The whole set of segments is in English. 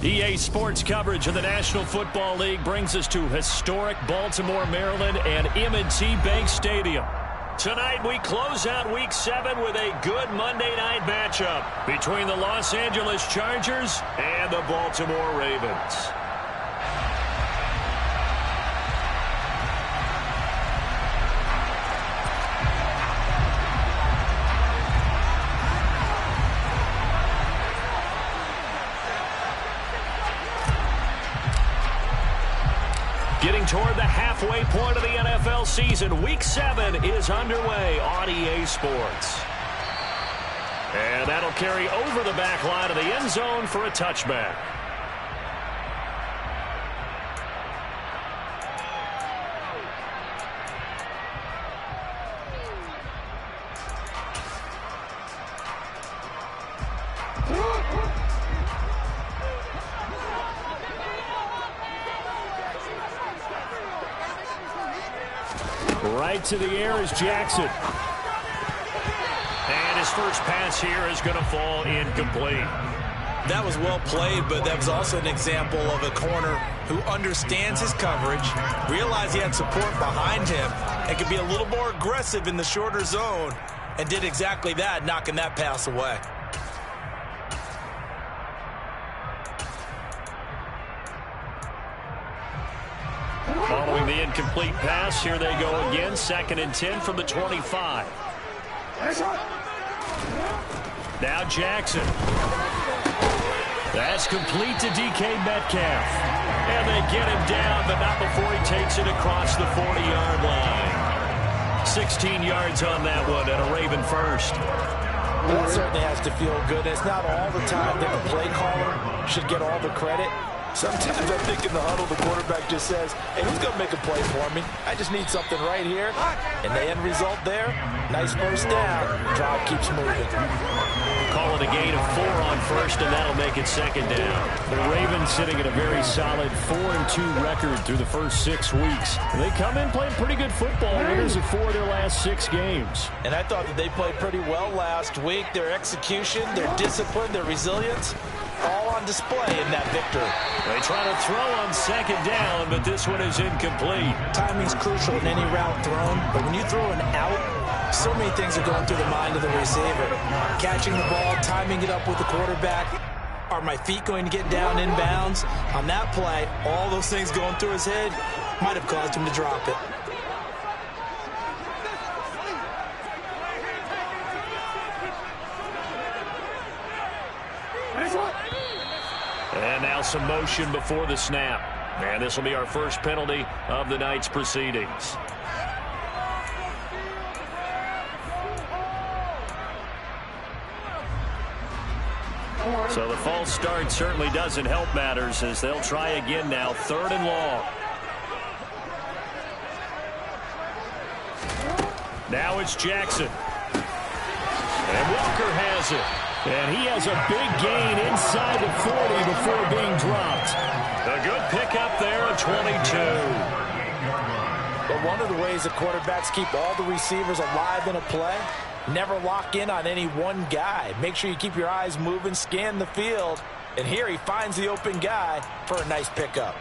EA Sports coverage of the National Football League brings us to historic Baltimore, Maryland, and M&T Bank Stadium. Tonight, we close out Week 7 with a good Monday night matchup between the Los Angeles Chargers and the Baltimore Ravens. Getting toward the halfway point of the NFL season, Week 7 is underway on EA Sports. And that'll carry over the back line of the end zone for a touchback. Right to the air is Jackson. And his first pass here is going to fall incomplete. That was well played, but that was also an example of a corner who understands his coverage, realized he had support behind him, and could be a little more aggressive in the shorter zone, and did exactly that, knocking that pass away. Following the incomplete pass, here they go again. 2nd and 10 from the 25. Now Jackson. That's complete to DK Metcalf. And they get him down, but not before he takes it across the 40-yard line. 16 yards on that one, and a Raven first. Well, that certainly has to feel good. It's not all the time that the play caller should get all the credit. Sometimes I think in the huddle, the quarterback just says, hey, who's going to make a play for me? I just need something right here. And the end result there, nice first down. Drive keeps moving. Call it a gain of 4 on first, and that'll make it 2nd down. The Ravens sitting at a very solid 4-2 record through the first 6 weeks. They come in playing pretty good football. Winners of 4 of their last 6 games. And I thought that they played pretty well last week. Their execution, their discipline, their resilience, all on display in that victory. They try to throw on 2nd down, but this one is incomplete. Timing's crucial in any route thrown, but when you throw an out, so many things are going through the mind of the receiver. Catching the ball, timing it up with the quarterback. Are my feet going to get down in bounds? On that play, all those things going through his head might have caused him to drop it. And now some motion before the snap. And this will be our first penalty of the night's proceedings. So the false start certainly doesn't help matters as they'll try again now. 3rd and long. Now it's Jackson. And Walker has it. And he has a big gain inside the 40 before being dropped. A good pickup there at 22. But one of the ways the quarterbacks keep all the receivers alive in a play, never lock in on any one guy. Make sure you keep your eyes moving, scan the field. And here he finds the open guy for a nice pickup.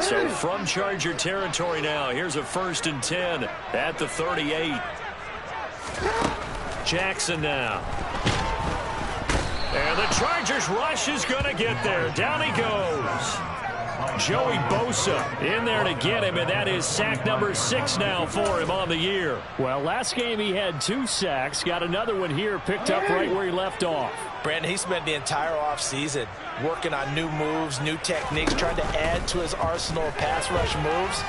So from Charger territory now, here's a 1st and 10 at the 38. Jackson now. The Chargers rush is going to get there. Down he goes. Joey Bosa in there to get him, and that is sack number 6 now for him on the year. Well, last game he had 2 sacks. Got another one here picked up right where he left off. Brandon, he spent the entire offseason working on new moves, new techniques, trying to add to his arsenal of pass rush moves.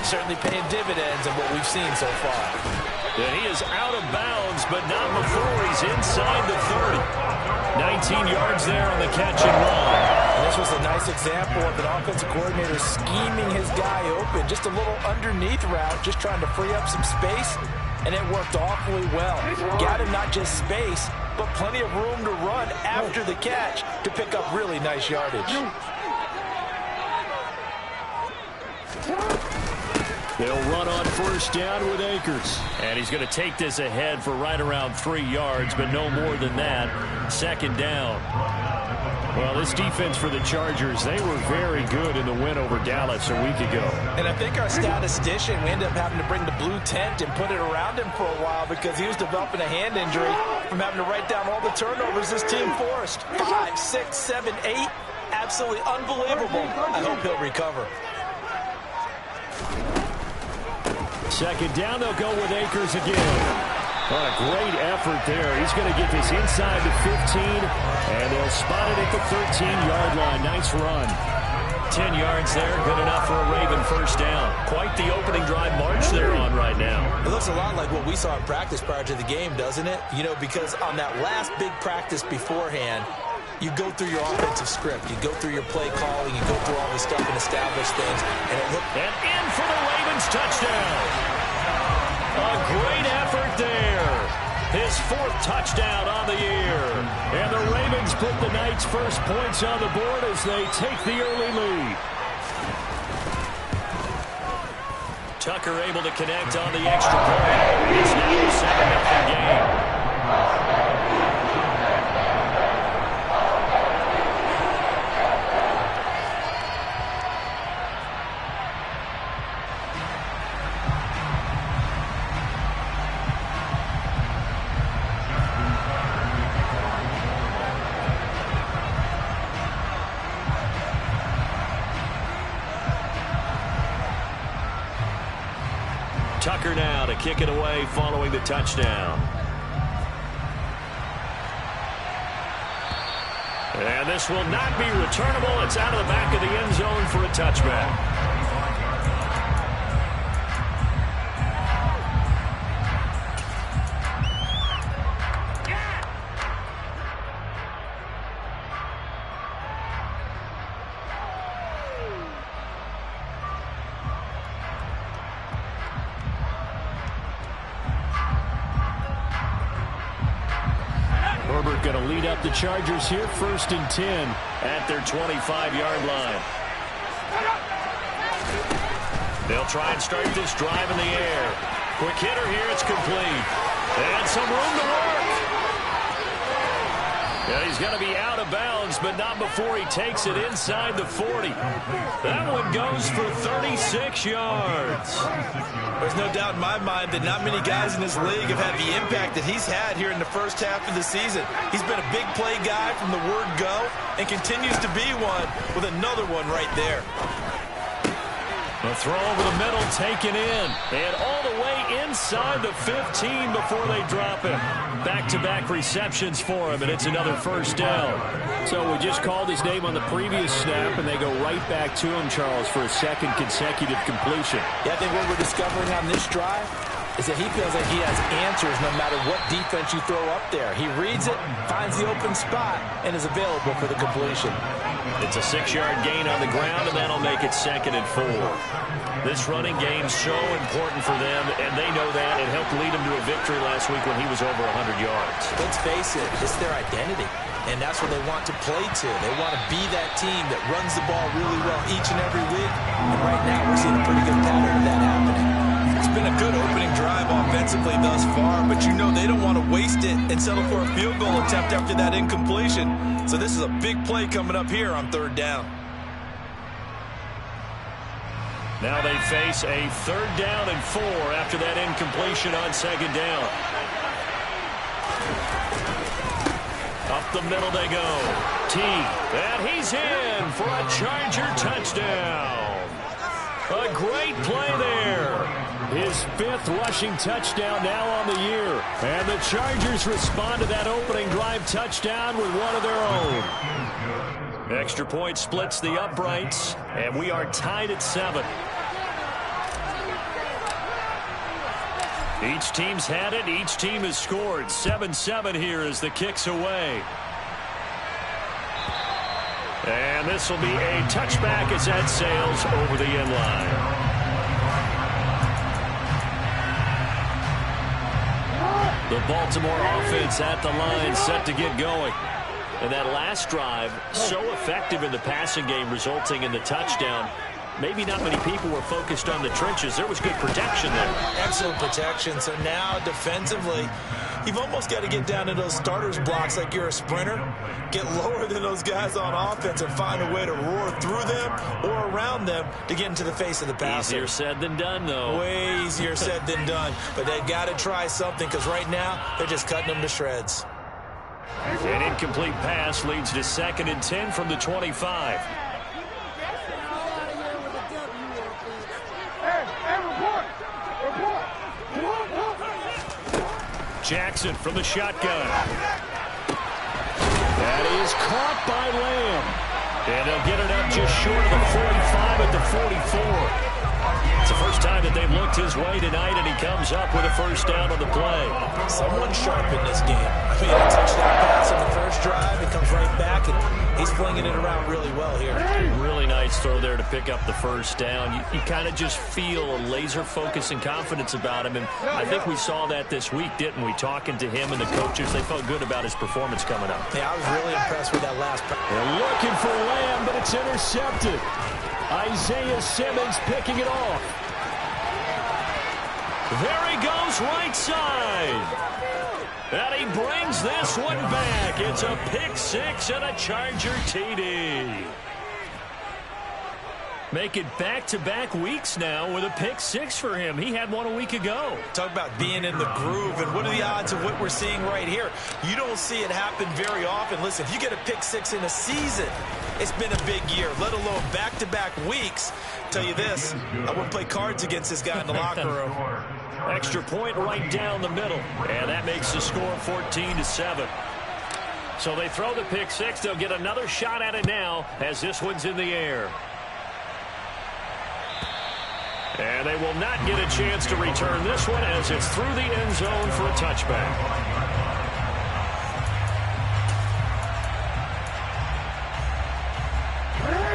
Certainly paying dividends in what we've seen so far. And he is out of bounds, but not before he's inside the 30. 19 yards there on the catch and run. And this was a nice example of an offensive coordinator scheming his guy open. Just a little underneath route, just trying to free up some space, and it worked awfully well. Got him not just space, but plenty of room to run after the catch to pick up really nice yardage. They'll run on first down with Akers. And he's going to take this ahead for right around 3 yards, but no more than that. Second down. Well, this defense for the Chargers, they were very good in the win over Dallas a week ago. And I think our statistician, we ended up having to bring the blue tent and put it around him for a while because he was developing a hand injury from having to write down all the turnovers this team forced. 5, 6, 7, 8. Absolutely unbelievable. I hope he'll recover. Second down, they'll go with Akers again. What a great effort there. He's going to get this inside the 15, and they'll spot it at the 13-yard line. Nice run. 10 yards there, good enough for a Raven first down. Quite the opening drive march they're on right now. It looks a lot like what we saw in practice prior to the game, doesn't it? You know, because on that last big practice beforehand, you go through your offensive script. You go through your play calling. You go through all this stuff and establish things. And in for the Ravens touchdown. A great effort there. His 4th touchdown on the year. And the Ravens put the Knights' first points on the board as they take the early lead. Tucker able to connect on the extra point. It's now a 7-0 game. Tucker now to kick it away following the touchdown. And this will not be returnable. It's out of the back of the end zone for a touchback. Going to lead up the Chargers here, 1st and 10 at their 25-yard line. They'll try and start this drive in the air. Quick hitter here, it's complete. And some room to work. Yeah, he's going to be out of bounds, but not before he takes it inside the 40. That one goes for 36 yards. There's no doubt in my mind that not many guys in this league have had the impact that he's had here in the first half of the season. He's been a big play guy from the word go and continues to be one with another one right there. A throw over the middle, taken in, and all the way inside the 15 before they drop him. Back-to-back receptions for him, and it's another first down. So we just called his name on the previous snap, and they go right back to him, Charles, for a second consecutive completion. Yeah, I think what we're discovering on this drive is that he feels like he has answers no matter what defense you throw up there. He reads it, finds the open spot, and is available for the completion. It's a 6-yard gain on the ground, and that'll make it 2nd and 4. This running game's so important for them, and they know that. It helped lead them to a victory last week when he was over 100 yards. Let's face it, it's their identity, and that's what they want to play to. They want to be that team that runs the ball really well each and every week, and right now we're seeing a pretty good pattern of that happening. It's been a good opening drive offensively thus far, but you know they don't want to waste it and settle for a field goal attempt after that incompletion. So this is a big play coming up here on 3rd down. Now they face a 3rd down and 4 after that incompletion on 2nd down. Up the middle they go. T. And he's in for a Charger touchdown. A great play there. His 5th rushing touchdown now on the year. And the Chargers respond to that opening drive touchdown with one of their own. Extra point splits the uprights, and we are tied at 7. Each team's had it. Each team has scored. 7-7 here as the kick's away. And this will be a touchback as that sails over the end line. The Baltimore offense at the line, set to get going. And that last drive, so effective in the passing game, resulting in the touchdown. Maybe not many people were focused on the trenches. There was good protection there. Excellent protection. So now defensively, you've almost got to get down to those starters blocks like you're a sprinter. Get lower than those guys on offense and find a way to roar through them or around them to get into the face of the passer. Easier said than done, though. Way easier said than done. But they've got to try something because right now they're just cutting them to shreds. An incomplete pass leads to 2nd and 10 from the 25. Jackson from the shotgun. That is caught by Lamb. And they'll get it up just short of the 45 at the 44. It's the first time that they've looked his way tonight, and he comes up with a first down on the play. Someone sharp in this game. I mean, a touchdown pass on the first drive. It comes right back, and he's flinging it around really well here. Really nice throw there to pick up the first down. You kind of just feel a laser focus and confidence about him, and I think we saw that this week, didn't we? Talking to him and the coaches, they felt good about his performance coming up. Yeah, I was really impressed with that last pass. They're looking for Lamb, but it's intercepted. Isaiah Simmons picking it off. There he goes right side. And he brings this one back. It's a pick 6 and a Charger TD. Make it back-to-back weeks now with a pick 6 for him. He had one a week ago. Talk about being in the groove, and what are the odds of what we're seeing right here? You don't see it happen very often. Listen, if you get a pick 6 in a season, it's been a big year, let alone back-to-back weeks. Tell you this, I wouldn't play cards against this guy in the locker room. Extra point right down the middle, and that makes the score 14-7. So they throw the pick 6. They'll get another shot at it now as this one's in the air. And they will not get a chance to return this one as it's through the end zone for a touchback.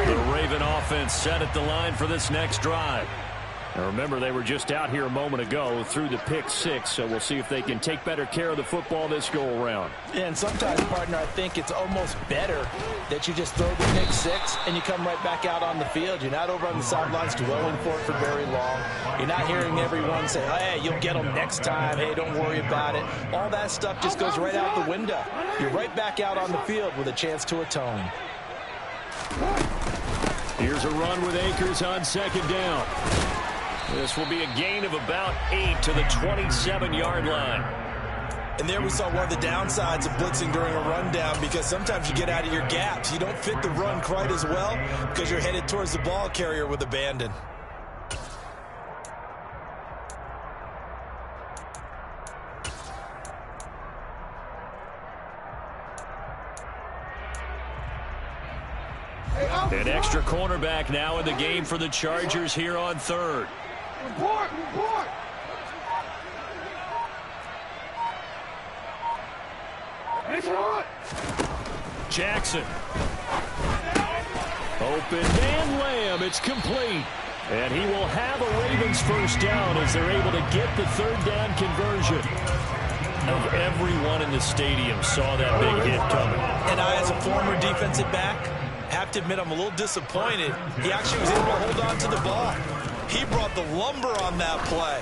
The Raven offense set at the line for this next drive. Now remember, they were just out here a moment ago through the pick 6, so we'll see if they can take better care of the football this go-around. And sometimes, partner, I think it's almost better that you just throw the pick 6 and you come right back out on the field. You're not over on the sidelines dwelling for it for very long. You're not hearing everyone say, hey, you'll get them next time. Hey, don't worry about it. All that stuff just goes right out the window. You're right back out on the field with a chance to atone. Here's a run with Akers on 2nd down. This will be a gain of about 8 to the 27-yard line. And there we saw one of the downsides of blitzing during a rundown, because sometimes you get out of your gaps. You don't fit the run quite as well because you're headed towards the ball carrier with abandon. An extra cornerback now in the game for the Chargers here on 3rd. Report! It's on! Jackson. Open man Lamb. It's complete. And he will have a Ravens first down as they're able to get the 3rd down conversion. Of everyone in the stadium saw that big hit coming. And I, as a former defensive back, have to admit I'm a little disappointed. He actually was able to hold on to the ball. He brought the lumber on that play.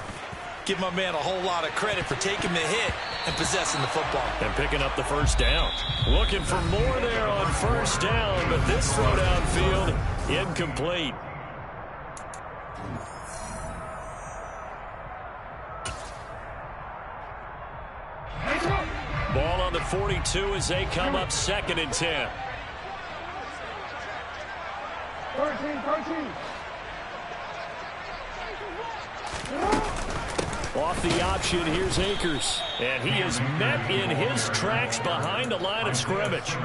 Give my man a whole lot of credit for taking the hit and possessing the football. And picking up the first down. Looking for more there on first down, but this throw downfield incomplete. Ball on the 42 as they come up 2nd and 10. 13. Off the option, here's Akers. And he is met in his tracks behind the line of scrimmage.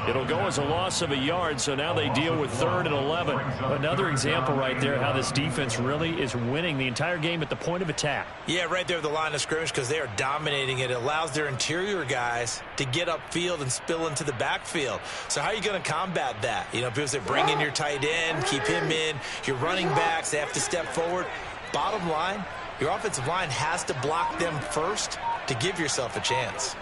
It'll go as a loss of a yard, so now they deal with 3rd and 11. Another example right there how this defense really is winning the entire game at the point of attack. Yeah, right there at the line of scrimmage because they are dominating it. It allows their interior guys to get upfield and spill into the backfield. So how are you going to combat that? You know, people say bring in your tight end, keep him in. Your running backs, they have to step forward. Bottom line, your offensive line has to block them first to give yourself a chance.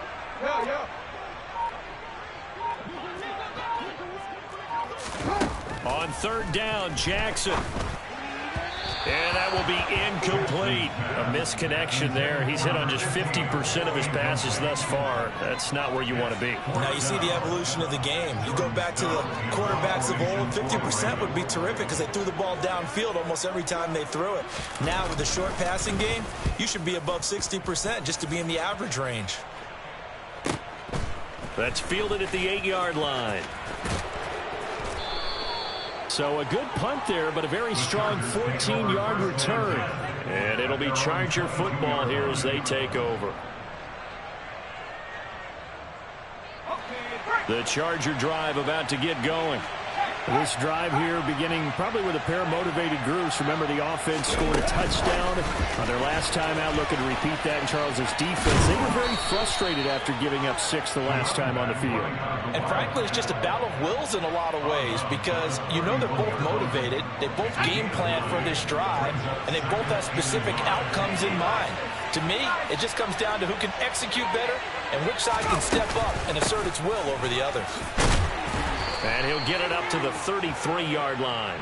On 3rd down, Jackson. And that will be incomplete. A misconnection there. He's hit on just 50% of his passes thus far. That's not where you want to be. Now you see the evolution of the game. You go back to the quarterbacks of old, 50% would be terrific because they threw the ball downfield almost every time they threw it. Now with the short passing game, you should be above 60% just to be in the average range. That's fielded at the 8-yard line. So a good punt there, but a very strong 14-yard return. And it'll be Charger football here as they take over. The Charger drive about to get going. This drive here beginning probably with a pair of motivated groups. Remember, the offense scored a touchdown on their last time out, looking to repeat that in Charles's defense. They were very frustrated after giving up 6 the last time on the field. And frankly, it's just a battle of wills in a lot of ways because you know they're both motivated. They both game plan for this drive, and they both have specific outcomes in mind. To me, it just comes down to who can execute better and which side can step up and assert its will over the other. And he'll get it up to the 33-yard line.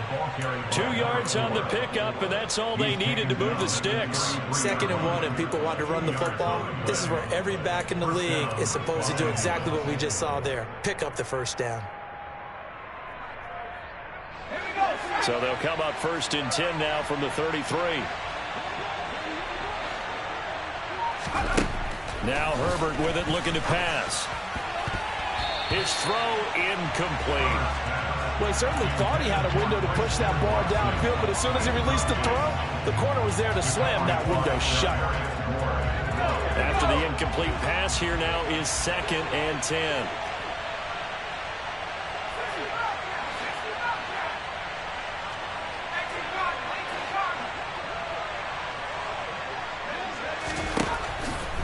2 yards on the pickup, and that's all they needed to move the sticks. 2nd and 1, and people want to run the football. This is where every back in the league is supposed to do exactly what we just saw there. Pick up the 1st down. So they'll come up 1st and 10 now from the 33. Now Herbert with it, looking to pass. His throw incomplete. Well, he certainly thought he had a window to push that ball downfield, but as soon as he released the throw, the corner was there to slam that window shut. After the incomplete pass, here now is 2nd and 10.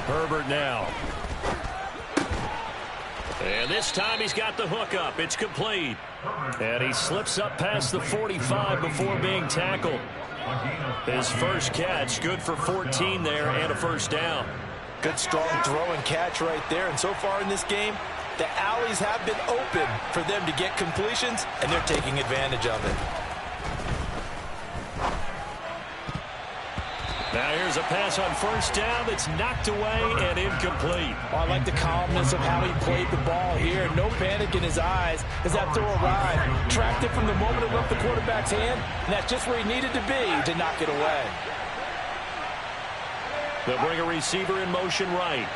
Herbert now. And this time he's got the hook up. It's complete. And he slips up past the 45 before being tackled. His first catch, good for 14 there and a 1st down. Good strong throw and catch right there. And so far in this game, the alleys have been open for them to get completions, and they're taking advantage of it. Now here's a pass on 1st down that's knocked away and incomplete. Well, I like the calmness of how he played the ball here. No panic in his eyes as that throw arrived. Tracked it from the moment it left the quarterback's hand, and that's just where he needed to be to knock it away. They'll bring a receiver in motion right.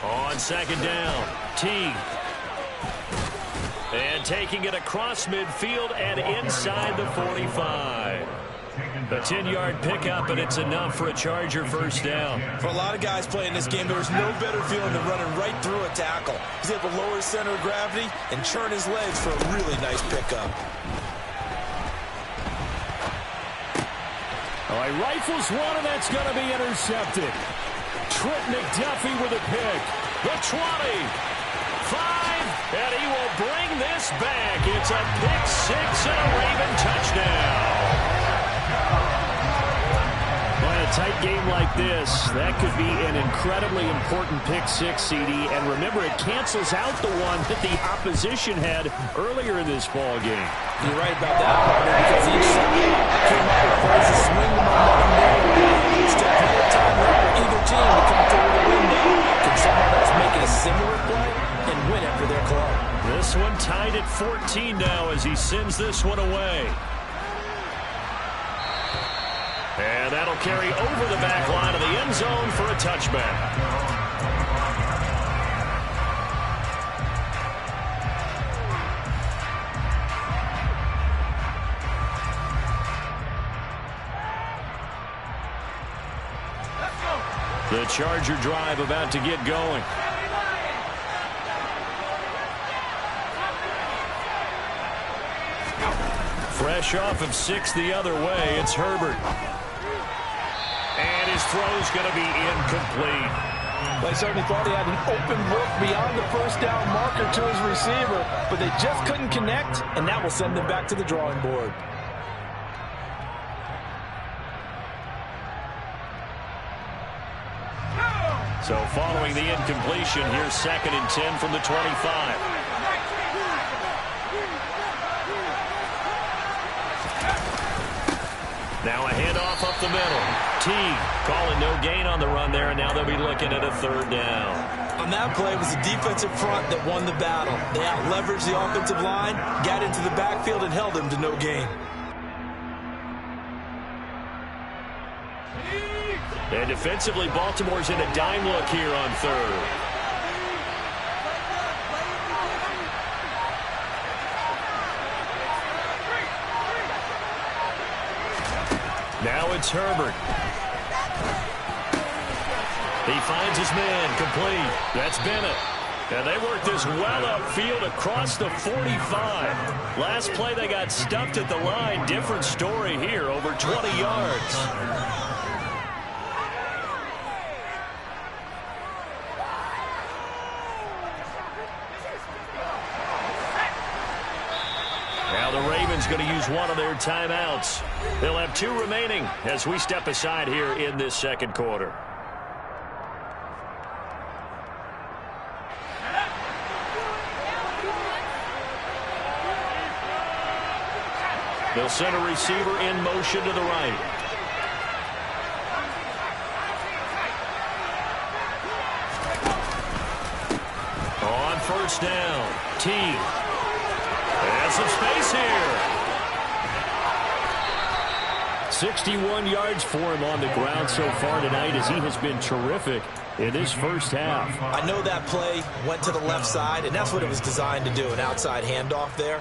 On 2nd down, Teague. And taking it across midfield and inside the 45. A 10-yard pickup, and it's enough for a Charger 1st down. For a lot of guys playing this game, there was no better feeling than running right through a tackle. He's able to lower his center of gravity and churn his legs for a really nice pickup. All right, rifles one, and that's going to be intercepted. Trent McDuffie with a pick. The 20. 5, and he will bring this back. It's a pick 6 and a Raven touchdown. Well, in a tight game like this, that could be an incredibly important pick 6, CD. And remember, it cancels out the one that the opposition had earlier in this ball game. You're right about that, partner, because each side came up with plays to swing the momentum their way. Still plenty of time left for either team to come through with a win now. Can someone else make it a similar play and win it for their club? This one tied at 14 now as he sends this one away. And that'll carry over the back line of the end zone for a touchback. The Charger drive about to get going. Fresh off of 6 the other way, it's Herbert. And his throw's going to be incomplete. They certainly thought he had an open look beyond the first down marker to his receiver, but they just couldn't connect, and that will send them back to the drawing board. So following the incompletion, here's 2nd and 10 from the 25. Now a handoff up the middle. Teague calling no gain on the run there, and now they'll be looking at a 3rd down. On that play, it was the defensive front that won the battle. They out-leveraged the offensive line, got into the backfield, and held them to no gain. And defensively, Baltimore's in a dime look here on 3rd. Now it's Herbert. He finds his man, complete. That's Bennett. And they work this well upfield across the 45. Last play, they got stuffed at the line. Different story here, over 20 yards. Going to use one of their timeouts. They'll have 2 remaining as we step aside here in this 2nd quarter. They'll send a receiver in motion to the right. On 1st down, Teague. And some space here. 61 yards for him on the ground so far tonight as he has been terrific in this first half. I know that play went to the left side, and that's what it was designed to do, an outside handoff there.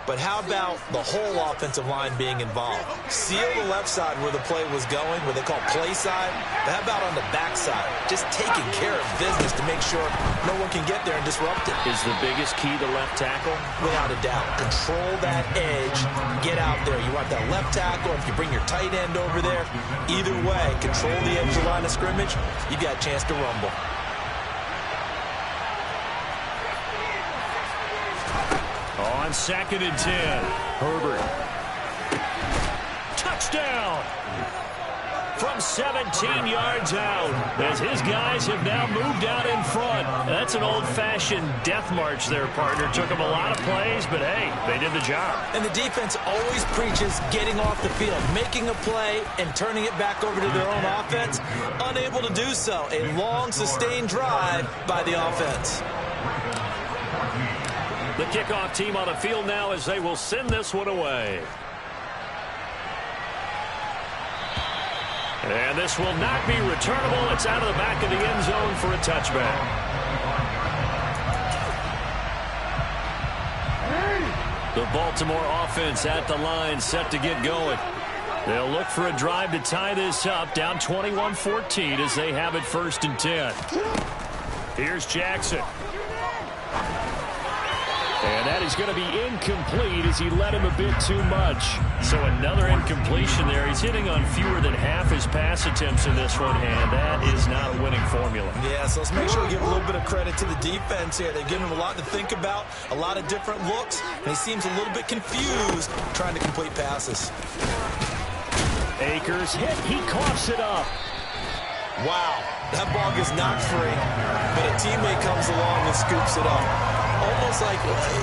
But how about the whole offensive line being involved? Seal the left side where the play was going, what they call play side. But how about on the back side? Just taking care of business to make sure no one can get there and disrupt it. Is the biggest key the left tackle? Without a doubt. Control that edge. Get out there. You want that left tackle. If you bring your tight end over there, either way, control the edge of the line of scrimmage, you got a chance to rumble. On 2nd and 10, Herbert. Touchdown! From 17 yards out, as his guys have now moved out in front. That's an old-fashioned death march there, partner. Took them a lot of plays, but hey, they did the job. And the defense always preaches getting off the field, making a play, and turning it back over to their own offense. Unable to do so. A long, sustained drive by the offense. The kickoff team on the field now as they will send this one away. And this will not be returnable. It's out of the back of the end zone for a touchback. The Baltimore offense at the line, set to get going. They'll look for a drive to tie this up, down 21-14 as they have it 1st and 10. Here's Jackson. And that is going to be incomplete as he led him a bit too much. So another incompletion there. He's hitting on fewer than half his pass attempts in this one, and that is not a winning formula. Yeah, so let's make sure we give a little bit of credit to the defense here. They've given him a lot to think about, a lot of different looks, and he seems a little bit confused trying to complete passes. Akers hit. He coughs it up. Wow, that ball gets knocked free, but a teammate comes along and scoops it up.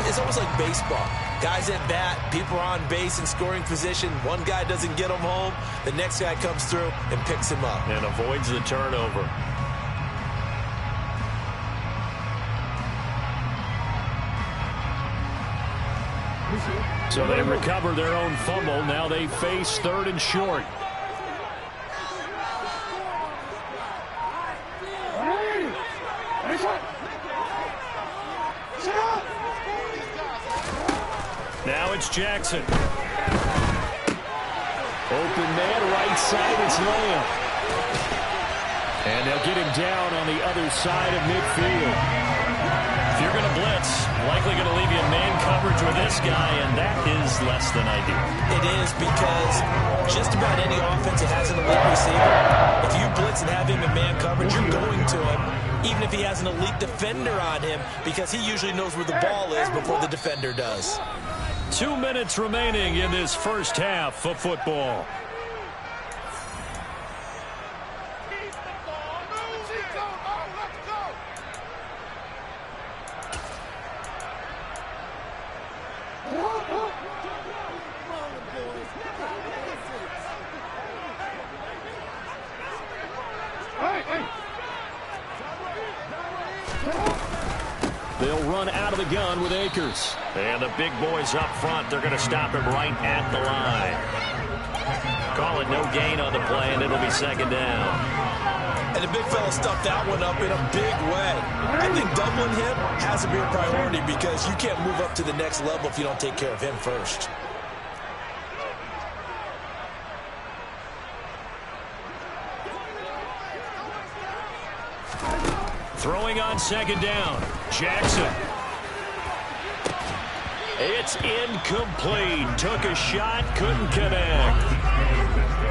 It's almost like baseball. Guys at bat, people are on base in scoring position. One guy doesn't get him home. The next guy comes through and picks him up. And avoids the turnover. So they recover their own fumble. Now they face 3rd and short. Now it's Jackson. Open man, right side, it's Lamb. And they'll get him down on the other side of midfield. If you're going to blitz, likely going to leave you in man coverage with this guy, and that is less than ideal. It is, because just about any offense that has an elite receiver, if you blitz and have him in man coverage, you're going to him, even if he has an elite defender on him, because he usually knows where the ball is before the defender does. 2 minutes remaining in this first half of football. They'll run out of the gun with Akers. And the big boys up front, they're going to stop him right at the line. Call it no gain on the play, and it'll be second down. And the big fella stuffed that one up in a big way. I think doubling him has to be a priority, because you can't move up to the next level if you don't take care of him first. Throwing on second down, Jackson. It's incomplete. Took a shot, couldn't connect.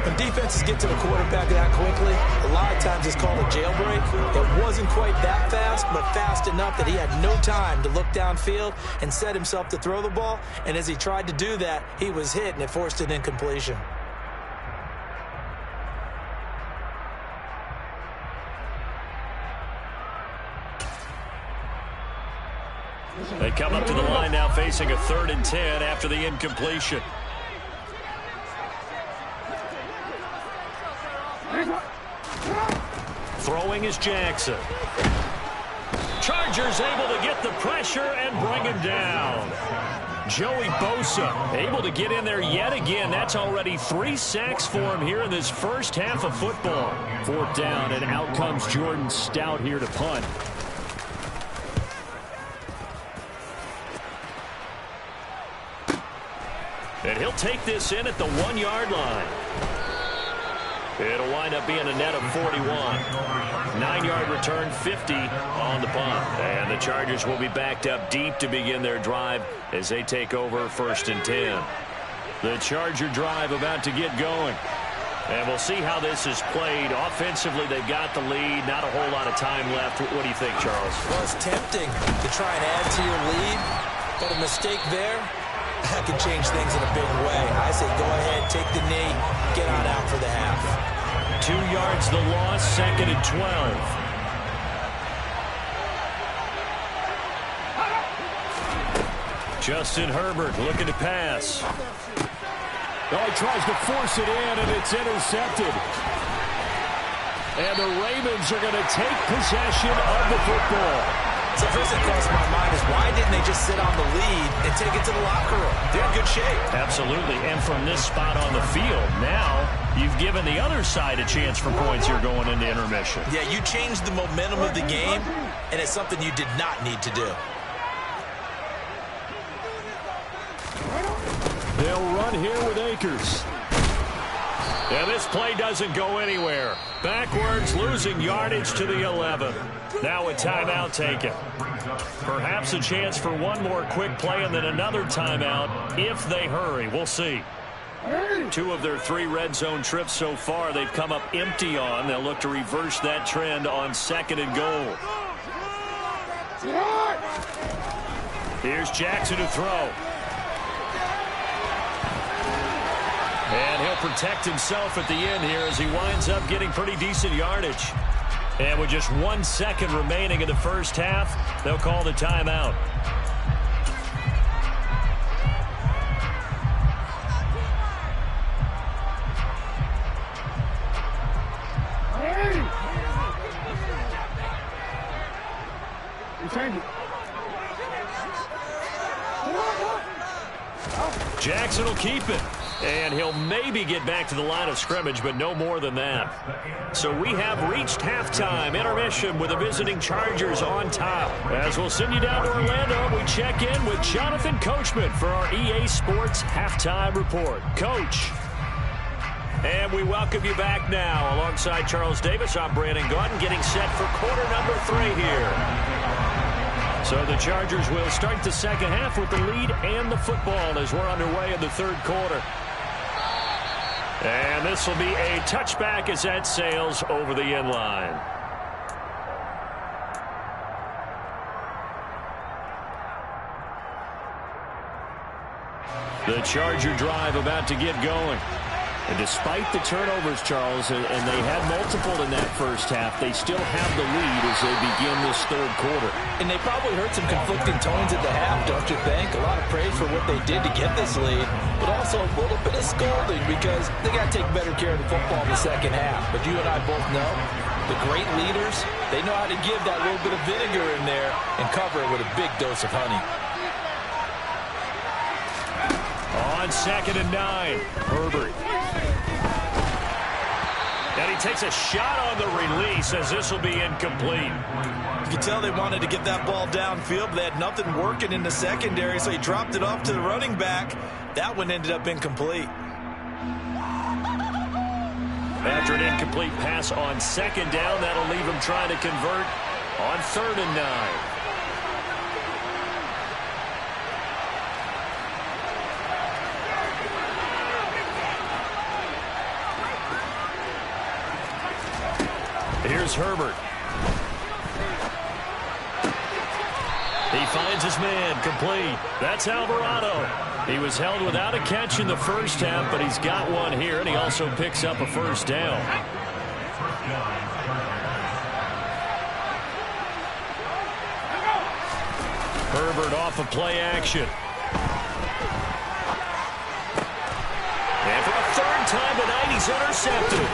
When defenses get to the quarterback that quickly, a lot of times it's called a jailbreak. It wasn't quite that fast, but fast enough that he had no time to look downfield and set himself to throw the ball. And as he tried to do that, he was hit, and it forced an incompletion. They come up to the line now, facing a 3rd and 10 after the incompletion. Throwing is Jackson. Chargers able to get the pressure and bring him down. Joey Bosa able to get in there yet again. That's already 3 sacks for him here in this first half of football. 4th down, and out comes Jordan Stout here to punt. And he'll take this in at the 1-yard line. It'll wind up being a net of 41. 9-yard return, 50 on the punt. And the Chargers will be backed up deep to begin their drive as they take over 1st and 10. The Charger drive about to get going. And we'll see how this is played. Offensively, they've got the lead. Not a whole lot of time left. What do you think, Charles? Well, it's tempting to try and add to your lead, but a mistake there, that can change things in a big way. I say go ahead, take the knee, get on out for the half. 2 yards the loss, 2nd and 12. Justin Herbert looking to pass. Oh, he tries to force it in, and it's intercepted. And the Ravens are going to take possession of the football. So first thing crossed my mind is, why didn't they just sit on the lead and take it to the locker room? They're in good shape. Absolutely. And from this spot on the field, now you've given the other side a chance for points here going into intermission. Yeah, you changed the momentum of the game, and it's something you did not need to do. They'll run here with Akers. And this play doesn't go anywhere. Backwards, losing yardage to the 11. Now a timeout taken. Perhaps a chance for one more quick play and then another timeout if they hurry. We'll see. 2 of their 3 red zone trips so far they've come up empty on. They'll look to reverse that trend on 2nd and goal. Here's Jackson to throw. And he'll protect himself at the end here as he winds up getting pretty decent yardage. And with just 1 second remaining in the first half, they'll call the timeout. Jackson will keep it. And he'll maybe get back to the line of scrimmage, but no more than that. So we have reached halftime. Intermission with the visiting Chargers on top. As we'll send you down to Orlando, we check in with Jonathan Coachman for our EA Sports Halftime Report. Coach. And we welcome you back now. Alongside Charles Davis, I'm Brandon Gaudin, getting set for quarter number 3 here. So the Chargers will start the second half with the lead and the football as we're underway in the third quarter. And this will be a touchback as that sails over the end line. The Charger drive about to get going. And despite the turnovers, Charles, and they had multiple in that first half, they still have the lead as they begin this third quarter. And they probably heard some conflicting tones at the half, don't you think? A lot of praise for what they did to get this lead, but also a little bit of scolding because they got to take better care of the football in the second half. But you and I both know the great leaders, they know how to give that little bit of vinegar in there and cover it with a big dose of honey. On 2nd and 9, Herbert. And he takes a shot on the release as this will be incomplete. You can tell they wanted to get that ball downfield, but they had nothing working in the secondary, so he dropped it off to the running back. That one ended up incomplete. After an incomplete pass on 2nd down, that'll leave him trying to convert on 3rd and 9. Here's Herbert. He finds his man, complete. That's Alvarado. He was held without a catch in the first half, but he's got one here, and he also picks up a first down. Herbert off of play action. And for a 3rd time tonight, he's intercepted.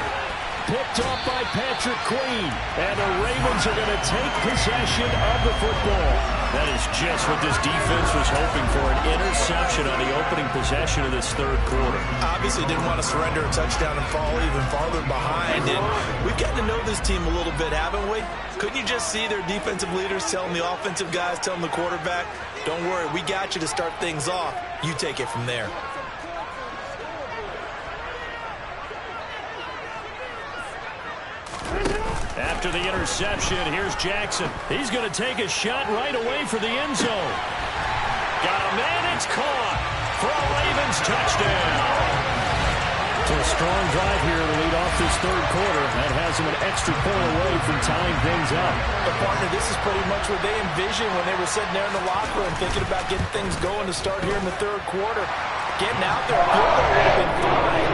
Picked off by Patrick Queen. And the Ravens are going to take possession of the football. That is just what this defense was hoping for, an interception on the opening possession of this third quarter. Obviously didn't want to surrender a touchdown and fall even farther behind. And we've gotten to know this team a little bit, haven't we? Couldn't you just see their defensive leaders telling the offensive guys, telling the quarterback, don't worry, we got you to start things off. You take it from there. After the interception, here's Jackson. He's going to take a shot right away for the end zone. Got a man, it's caught for a Ravens touchdown. So a strong drive here to lead off this third quarter. That has them an extra point away from tying things up. But partner, this is pretty much what they envisioned when they were sitting there in the locker room thinking about getting things going to start here in the third quarter. Getting out there, would have been fine.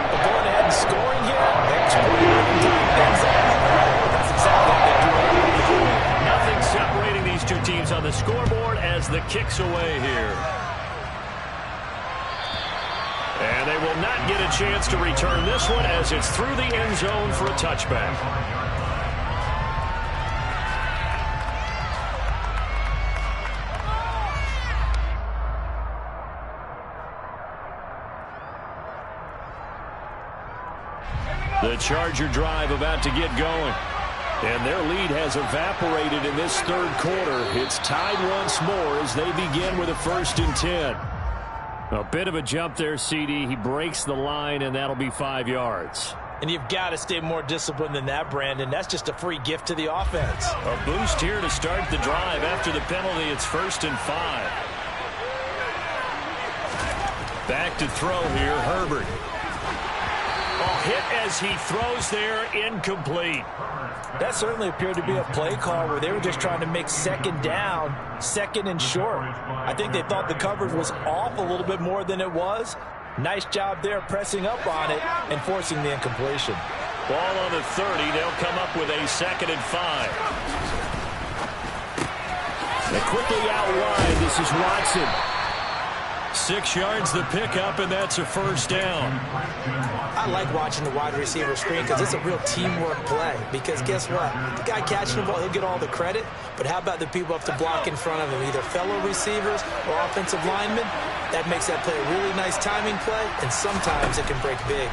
But going ahead and scoring here, that's pretty good and tying things up. That's exactly what they do. Nothing separating these two teams on the scoreboard as the kick's away here. And they will not get a chance to return this one as it's through the end zone for a touchback. The Charger drive about to get going. And their lead has evaporated in this third quarter. It's tied once more as they begin with a 1st and 10. A bit of a jump there, CD. He breaks the line, and that'll be 5 yards. And you've got to stay more disciplined than that, Brandon. That's just a free gift to the offense. A boost here to start the drive. After the penalty, it's 1st and 5. Back to throw here, Herbert. Hit as he throws there, incomplete. That certainly appeared to be a play call where they were just trying to make 2nd down, 2nd and short. I think they thought the coverage was off a little bit more than it was. Nice job there pressing up on it and forcing the incompletion. Ball on the 30. They'll come up with a 2nd and 5. They quickly out wide. This is Watson. 6 yards the pickup, and that's a first down. I like watching the wide receiver screen because it's a real teamwork play. Because guess what? The guy catching the ball, he'll get all the credit. But how about the people up to block in front of him, either fellow receivers or offensive linemen? That makes that play a really nice timing play, and sometimes it can break big.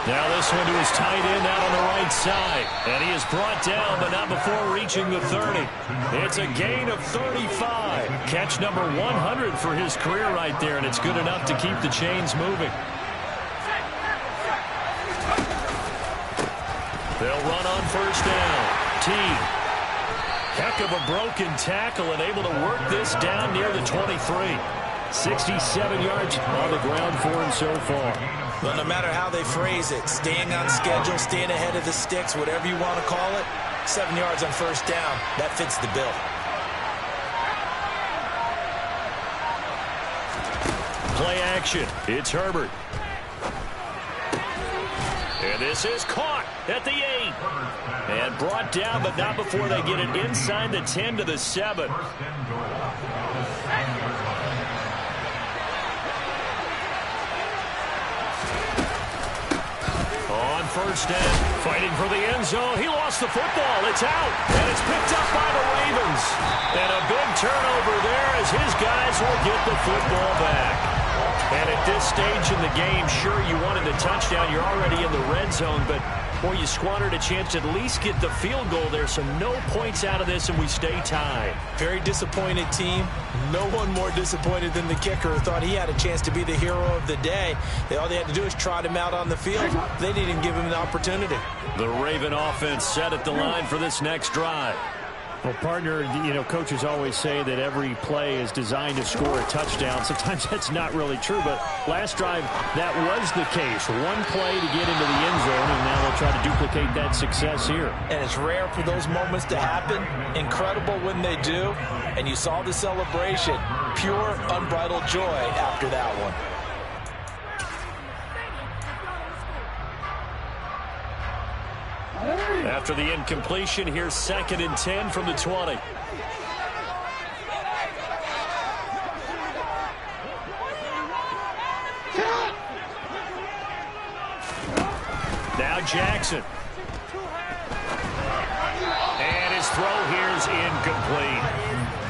Now this one to his tight end out on the right side. And he is brought down, but not before reaching the 30. It's a gain of 35. Catch number 100 for his career right there, and it's good enough to keep the chains moving. They'll run on first down. T. Heck of a broken tackle and able to work this down near the 23. 67 yards on the ground for him so far. Well, no matter how they phrase it, staying on schedule, staying ahead of the sticks, whatever you want to call it, 7 yards on first down, that fits the bill. Play action. It's Herbert. And this is caught at the 8. And brought down, but not before they get it inside the 10 to the 7. On first down, fighting for the end zone. He lost the football. It's out, and it's picked up by the Ravens. And a big turnover there as his guys will get the football back. And at this stage in the game, sure, you wanted the touchdown. You're already in the red zone, but, boy, you squandered a chance to at least get the field goal there. So no points out of this, and we stay tied. Very disappointed team. No one more disappointed than the kicker who thought he had a chance to be the hero of the day. All they had to do is trot him out on the field. They didn't even give him an opportunity. The Raven offense set at the line for this next drive. Well, partner, you know, coaches always say that every play is designed to score a touchdown. Sometimes that's not really true, but last drive, that was the case. One play to get into the end zone, and now they'll try to duplicate that success here. And it's rare for those moments to happen. Incredible when they do. And you saw the celebration. Pure, unbridled joy after that one. After the incompletion, here's 2nd and 10 from the 20. Now Jackson. And his throw here is incomplete.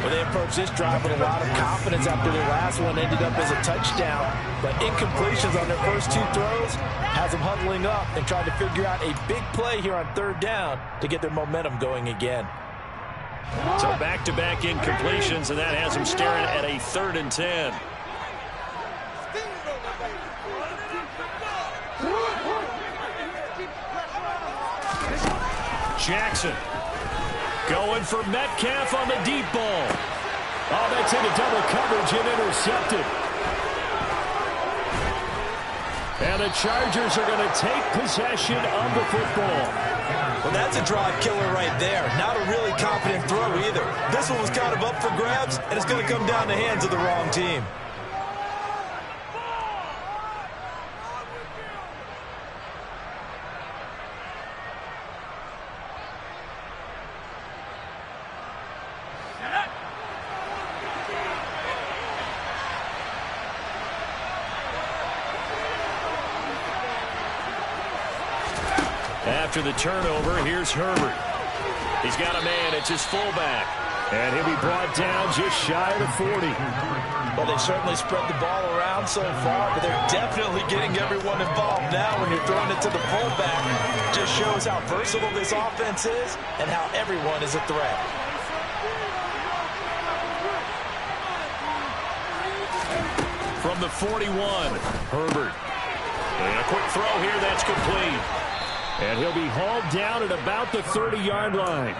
Well, they approached this drive with a lot of confidence after their last one ended up as a touchdown. But incompletions on their first 2 throws has them huddling up and trying to figure out a big play here on 3rd down to get their momentum going again. So back-to-back incompletions, and that has them staring at a 3rd and 10. Jackson going for Metcalf on the deep ball. Oh, that's into double coverage and intercepted. And the Chargers are going to take possession of the football. Well, that's a drive killer right there. Not a really confident throw either. This one was kind of up for grabs, and it's going to come down the hands of the wrong team. After the turnover, here's Herbert. He's got a man. It's his fullback. And he'll be brought down just shy of the 40. Well, they've certainly spread the ball around so far, but they're definitely getting everyone involved now when you're throwing it to the fullback. Just shows how versatile this offense is and how everyone is a threat. From the 41, Herbert. And a quick throw here that's complete. And he'll be hauled down at about the 30-yard line.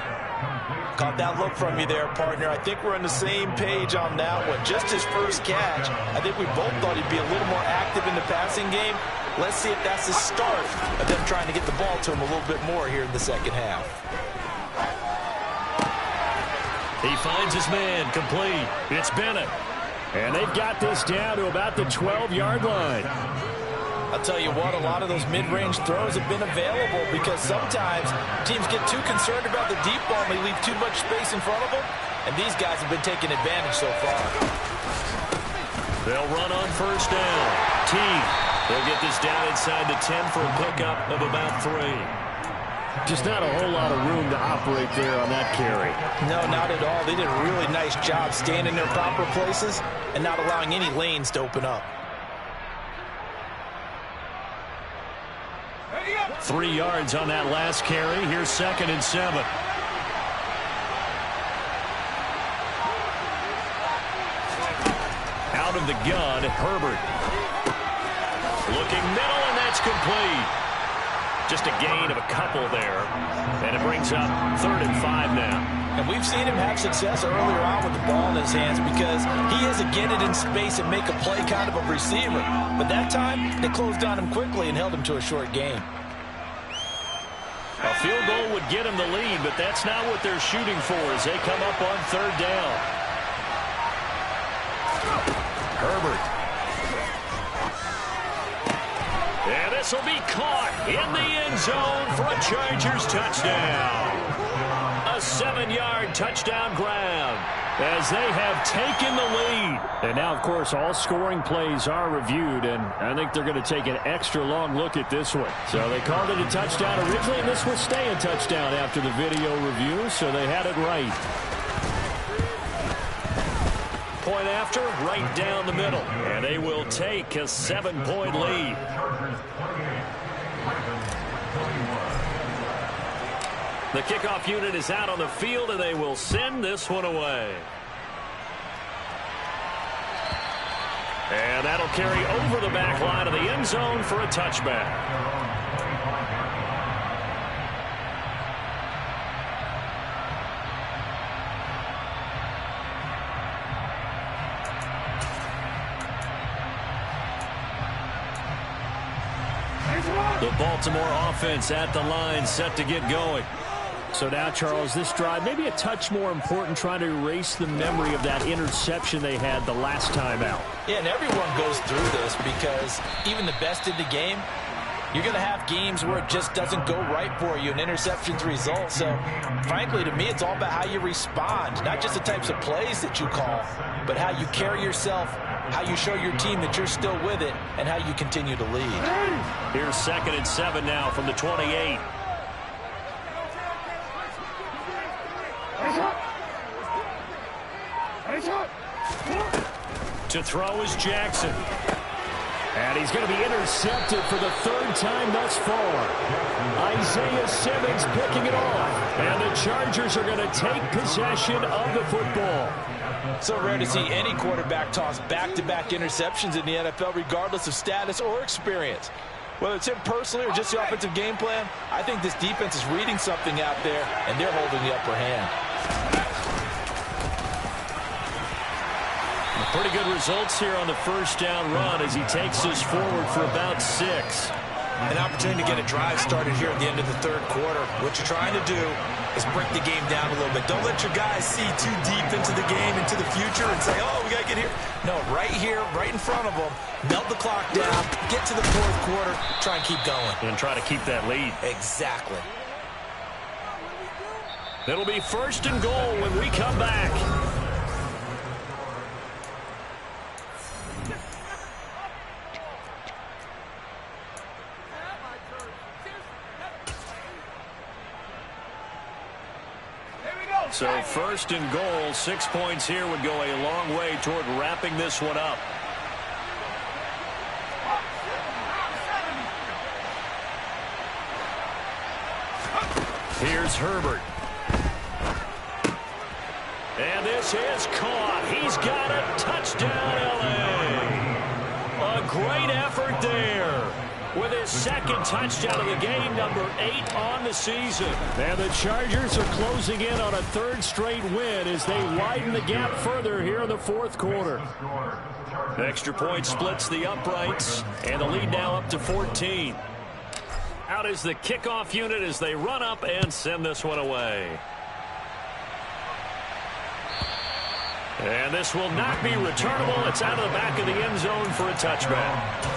Caught that look from you there, partner. I think we're on the same page on that one. Just his first catch. I think we both thought he'd be a little more active in the passing game. Let's see if that's the start of them trying to get the ball to him a little bit more here in the second half. He finds his man, complete. It's Bennett. And they've got this down to about the 12-yard line. I'll tell you what, a lot of those mid-range throws have been available because sometimes teams get too concerned about the deep ball and they leave too much space in front of them. and these guys have been taking advantage so far. They'll run on first down. Team. They'll get this down inside the 10 for a pickup of about 3. Just not a whole lot of room to operate there on that carry. No, not at all. They did a really nice job staying in their proper places and not allowing any lanes to open up. 3 yards on that last carry. Here's 2nd and 7. Out of the gun, Herbert. Looking middle, and that's complete. Just a gain of a couple there. And it brings up 3rd and 5 now. And we've seen him have success earlier on with the ball in his hands because he is a get it in space and make a play kind of a receiver. But that time, they closed on him quickly and held him to a short gain. A field goal would get him the lead, but that's not what they're shooting for as they come up on 3rd down. Herbert. And this will be caught in the end zone for a Chargers touchdown. A 7-yard touchdown grab as they have taken the lead. And now, of course, all scoring plays are reviewed, and I think they're going to take an extra long look at this one. So they called it a touchdown originally, and this will stay a touchdown after the video review, so they had it right. Point after, right down the middle. And they will take a 7-point lead. The kickoff unit is out on the field, and they will send this one away. And that'll carry over the back line of the end zone for a touchback. The Baltimore offense at the line, set to get going. So now, Charles, this drive maybe a touch more important, trying to erase the memory of that interception they had the last time out. Yeah, and everyone goes through this because even the best in the game, you're going to have games where it just doesn't go right for you, and interceptions result. So, frankly, to me, it's all about how you respond, not just the types of plays that you call, but how you carry yourself, how you show your team that you're still with it, and how you continue to lead. Here's 2nd and 7 now from the 28. To throw is Jackson. And he's going to be intercepted for the 3rd time thus far. Isaiah Simmons picking it off. And the Chargers are going to take possession of the football. So rare to see any quarterback toss back-to-back interceptions in the NFL, regardless of status or experience. Whether it's him personally or just the offensive game plan, I think this defense is reading something out there, and they're holding the upper hand. Pretty good results here on the first down run as he takes us forward for about 6. An opportunity to get a drive started here at the end of the 3rd quarter. What you're trying to do is break the game down a little bit. Don't let your guys see too deep into the game, into the future, and say, oh, we got to get here. No, right here, right in front of them, melt the clock down, get to the 4th quarter, try and keep going. And try to keep that lead. Exactly. It'll be 1st and goal when we come back. So 1st and goal, 6 points here would go a long way toward wrapping this one up. Here's Herbert. And this is caught. He's got a touchdown, L.A. A great effort there. With his 2nd touchdown of the game, number 8 on the season. And the Chargers are closing in on a 3rd straight win as they widen the gap further here in the 4th quarter. The extra point splits the uprights, and the lead now up to 14. Out is the kickoff unit as they run up and send this one away. And this will not be returnable. It's out of the back of the end zone for a touchback.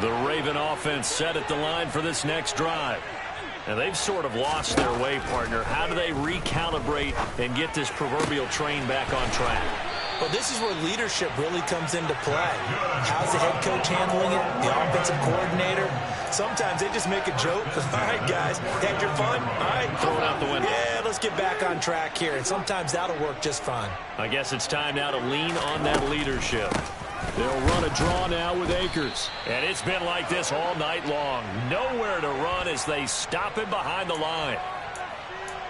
The Raven offense set at the line for this next drive. And they've sort of lost their way, partner. How do they recalibrate and get this proverbial train back on track? Well, this is where leadership really comes into play. How's the head coach handling it? The offensive coordinator? Sometimes they just make a joke. All right, guys, had your fun? All right. Throw it out the window. Yeah, let's get back on track here. And sometimes that'll work just fine. I guess it's time now to lean on that leadership. They'll run a draw now with Akers. And it's been like this all night long. Nowhere to run as they stop him behind the line.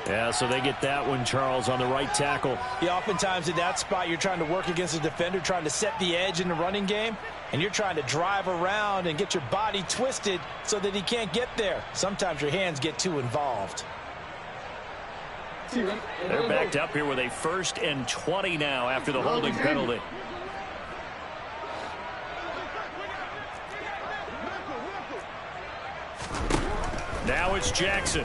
Yeah, so they get that one, Charles, on the right tackle. Yeah, oftentimes in that spot, you're trying to work against a defender, trying to set the edge in the running game, and you're trying to drive around and get your body twisted so that he can't get there. Sometimes your hands get too involved. They're backed up here with a 1st and 20 now after the holding penalty. Now it's Jackson.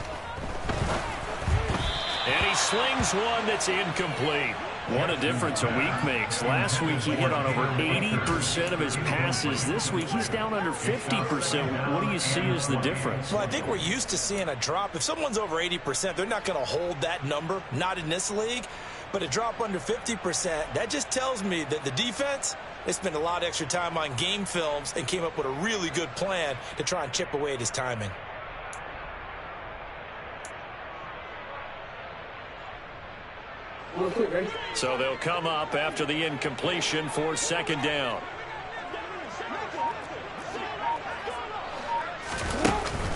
And he slings one that's incomplete. What a difference a week makes. Last week he hit on over 80% of his passes. This week he's down under 50%. What do you see as the difference? Well, I think we're used to seeing a drop. If someone's over 80%, they're not going to hold that number, not in this league. But a drop under 50%, that just tells me that the defense, they spent a lot of extra time on game films and came up with a really good plan to try and chip away at his timing. So they'll come up after the incompletion for 2nd down.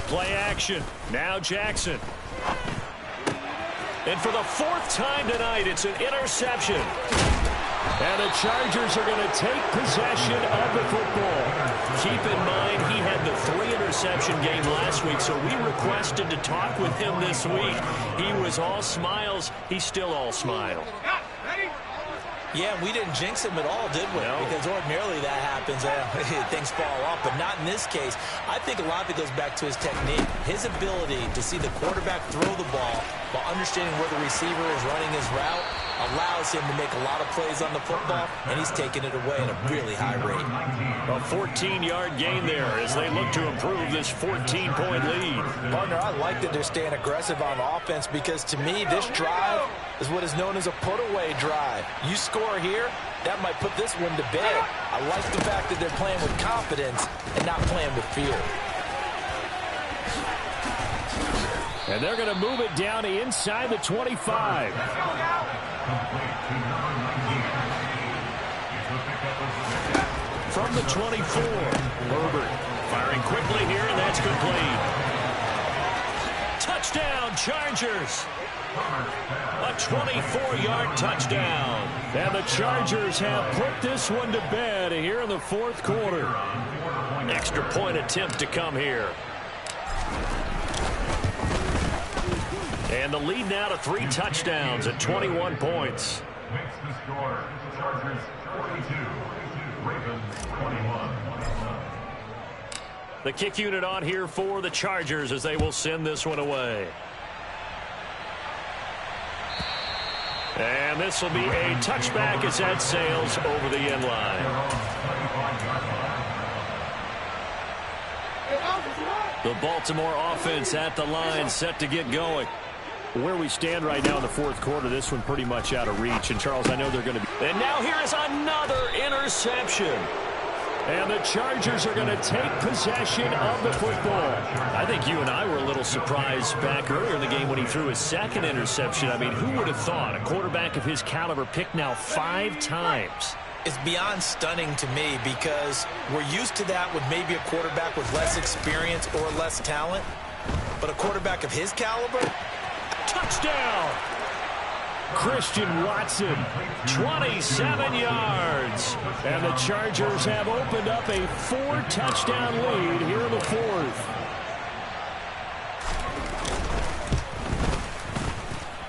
Play action. Now Jackson. And for the 4th time tonight, it's an interception. And the Chargers are going to take possession of the football. Keep in mind, he had the 3-interception game last week, so we requested to talk with him this week. He was all smiles. He's still all smiles. Yeah, we didn't jinx him at all, did we? No. Because ordinarily that happens. Things fall off, but not in this case. I think a lot of it goes back to his technique. His ability to see the quarterback throw the ball while understanding where the receiver is running his route allows him to make a lot of plays on the football, and he's taking it away at a really high rate. A 14-yard gain there as they look to improve this 14-point lead. Partner, I like that they're staying aggressive on offense because, to me, this drive is what is known as a put-away drive. You score here, that might put this one to bed. I like the fact that they're playing with confidence and not playing with fear. And they're going to move it down to inside the 25. From the 24, Herbert firing quickly here, and that's complete. Touchdown, Chargers. A 24-yard touchdown. And the Chargers have put this one to bed here in the 4th quarter. Extra point attempt to come here. And the lead now to 3 touchdowns at 21 points. Makes the score Chargers 42, Ravens 21. The kick unit on here for the Chargers as they will send this one away. And this will be a touchback as that sails over the end line. The Baltimore offense at the line, set to get going. Where we stand right now in the 4th quarter, this one pretty much out of reach. And, Charles, I know they're going to be... And now here is another interception. And the Chargers are going to take possession of the football. I think you and I were a little surprised back earlier in the game when he threw his 2nd interception. I mean, who would have thought a quarterback of his caliber picked now 5 times? It's beyond stunning to me because we're used to that with maybe a quarterback with less experience or less talent. But a quarterback of his caliber, touchdown! Christian Watson, 27 yards. And the Chargers have opened up a 4-touchdown lead here in the 4th.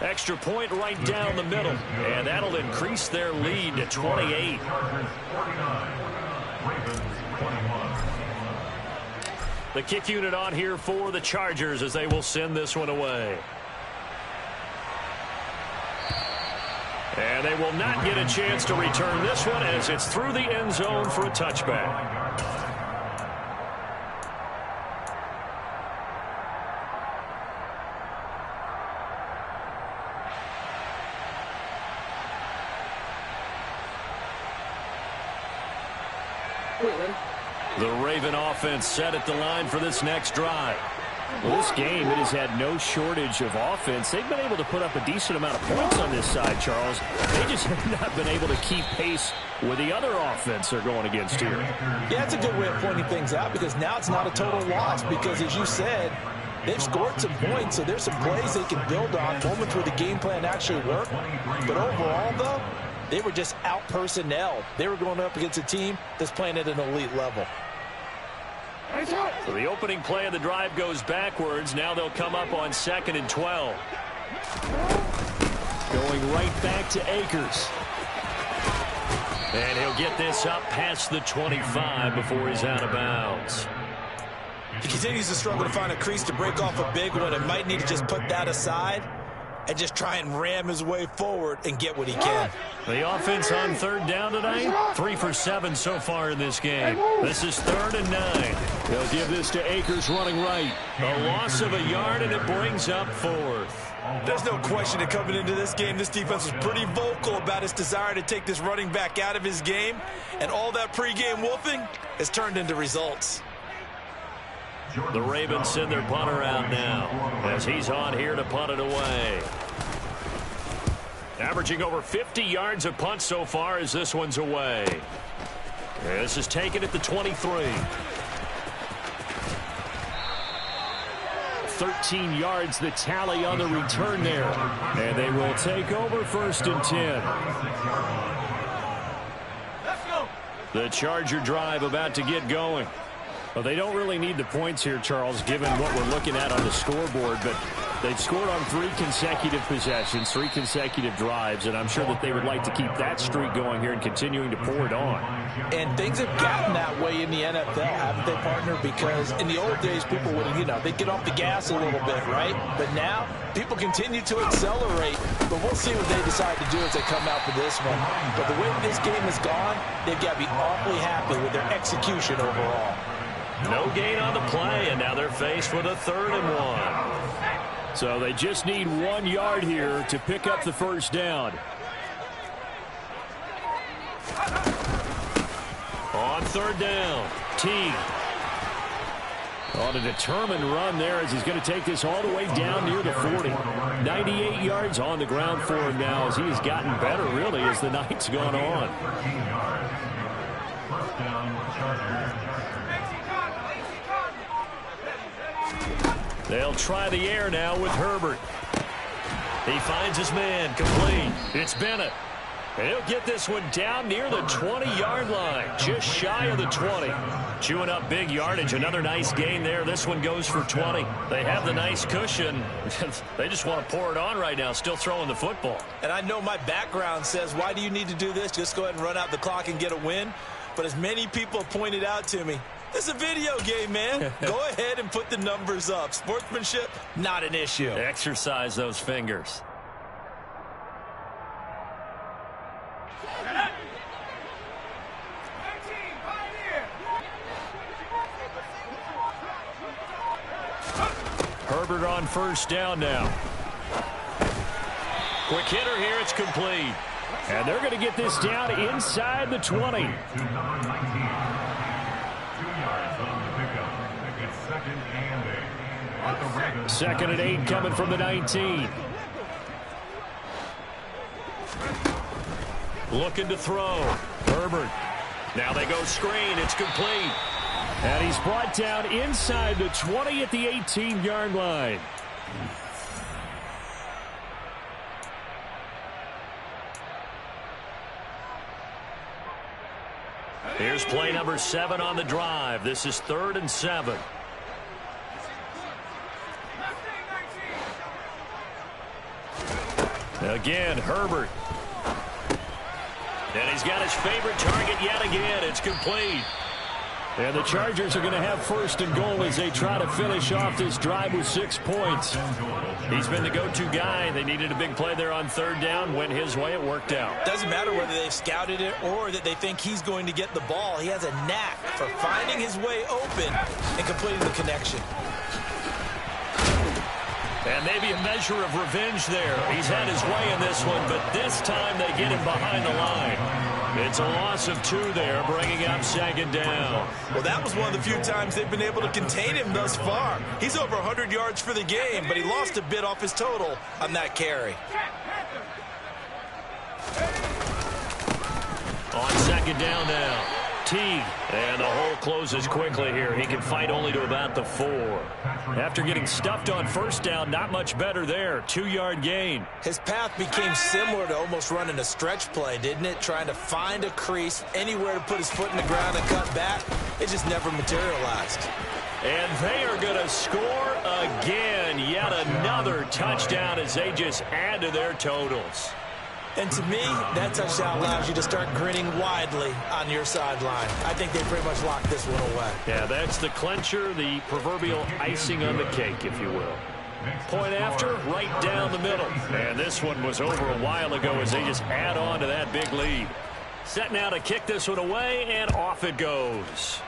Extra point right down the middle. And that'll increase their lead to 28. The kick unit on here for the Chargers as they will send this one away. And they will not get a chance to return this one as it's through the end zone for a touchback. The Raven offense set at the line for this next drive. Well, this game, it has had no shortage of offense. They've been able to put up a decent amount of points on this side, Charles. They just have not been able to keep pace with the other offense they're going against here. Yeah, it's a good way of pointing things out because now it's not a total loss because, as you said, they've scored some points, so there's some plays they can build on, moments where the game plan actually worked. But overall, though, they were just out-personnel. They were going up against a team that's playing at an elite level. So the opening play of the drive goes backwards. Now they'll come up on 2nd and 12. Going right back to Akers. And he'll get this up past the 25 before he's out of bounds. He continues to struggle to find a crease to break off a big one and might need to just put that aside and just try and ram his way forward and get what he can. The offense on 3rd down tonight, 3 for 7 so far in this game. This is 3rd and 9. They'll give this to Akers running right. A loss of a yard, and it brings up 4th. There's no question that coming into this game, this defense was pretty vocal about its desire to take this running back out of his game, and all that pregame wolfing has turned into results. The Ravens send their punter out now as he's on here to punt it away. Averaging over 50 yards a punt so far as this one's away. This is taken at the 23. 13 yards the tally on the return there. And they will take over 1st and 10. The Charger drive about to get going. Well, they don't really need the points here, Charles, given what we're looking at on the scoreboard, but they've scored on 3 consecutive possessions, 3 consecutive drives, and I'm sure that they would like to keep that streak going here and continuing to pour it on. And things have gotten that way in the NFL, haven't they, partner? Because in the old days, people would, they'd get off the gas a little bit, right? But now, people continue to accelerate, but we'll see what they decide to do as they come out for this one. But the way this game has gone, they've got to be awfully happy with their execution overall. No gain on the play, and now they're faced with a 3rd and 1. So they just need 1 yard here to pick up the 1st down. On 3rd down, Teague. On a determined run there as he's going to take this all the way down near the 40. 98 yards on the ground for him now as he has gotten better, really, as the night's gone on. 1st down, Chargers. They'll try the air now with Herbert. He finds his man, complete. It's Bennett. And he'll get this one down near the 20-yard line, just shy of the 20. Chewing up big yardage, another nice gain there. This one goes for 20. They have the nice cushion. They just want to pour it on right now, still throwing the football. And I know my background says, why do you need to do this? Just go ahead and run out the clock and get a win. But as many people have pointed out to me, it's a video game, man. Go ahead and put the numbers up. Sportsmanship, not an issue. Exercise those fingers. Herbert on 1st down now. Quick hitter here. It's complete. And they're going to get this down inside the 20. 2nd and 8 coming from the 19. Looking to throw. Herbert. Now they go screen. It's complete. And he's brought down inside the 20 at the 18-yard line. Here's play number 7 on the drive. This is 3rd and 7. Again, Herbert. And he's got his favorite target yet again. It's complete. And the Chargers are going to have 1st and goal as they try to finish off this drive with 6 points. He's been the go-to guy. They needed a big play there on 3rd down. Went his way. It worked out. Doesn't matter whether they've scouted it or that they think he's going to get the ball. He has a knack for finding his way open and completing the connection. And maybe a measure of revenge there. He's had his way in this one, but this time they get him behind the line. It's a loss of 2 there, bringing up 2nd down. Well, that was one of the few times they've been able to contain him thus far. He's over 100 yards for the game, but he lost a bit off his total on that carry. On 2nd down now, Teague. And the hole closes quickly here. He can fight only to about the 4. After getting stuffed on 1st down, not much better there. 2-yard gain. His path became similar to almost running a stretch play, didn't it? Trying to find a crease, anywhere to put his foot in the ground and cut back. It just never materialized. And they are going to score again. Yet another touchdown as they just add to their totals. And to me, that touchdown allows you to start grinning widely on your sideline. I think they pretty much locked this one away. Yeah, that's the clincher, the proverbial icing on the cake, if you will. Point after, right down the middle. And this one was over a while ago as they just add on to that big lead. Set now to kick this one away, and off it goes.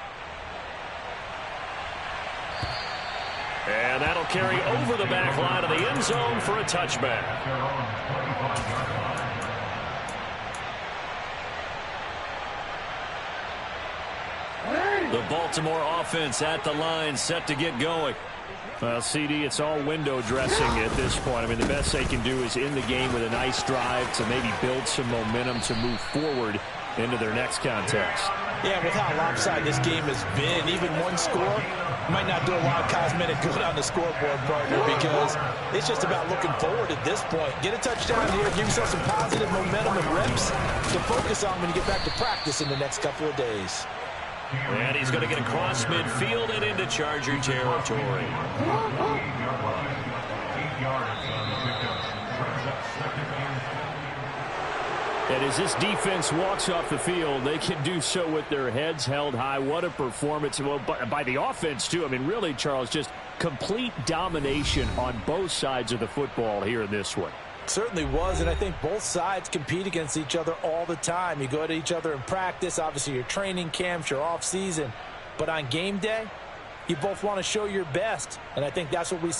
And that'll carry over the back line of the end zone for a touchback. The Baltimore offense at the line, set to get going. Well, CD, it's all window dressing at this point. I mean, the best they can do is in the game with a nice drive to maybe build some momentum to move forward into their next contest. Yeah, with how lopsided this game has been, even one score might not do a lot of cosmetic good on the scoreboard, partner, because it's just about looking forward at this point. Get a touchdown here, give yourself some positive momentum and reps to focus on when you get back to practice in the next couple of days. And he's going to get across midfield and into Charger territory. And as this defense walks off the field, they can do so with their heads held high. What a performance. Well, by the offense, too. I mean, really, Charles, just complete domination on both sides of the football here in this one. Certainly was, and I think both sides compete against each other all the time. You go to each other in practice, obviously your training camps, your off season, but on game day, you both want to show your best, and I think that's what we saw.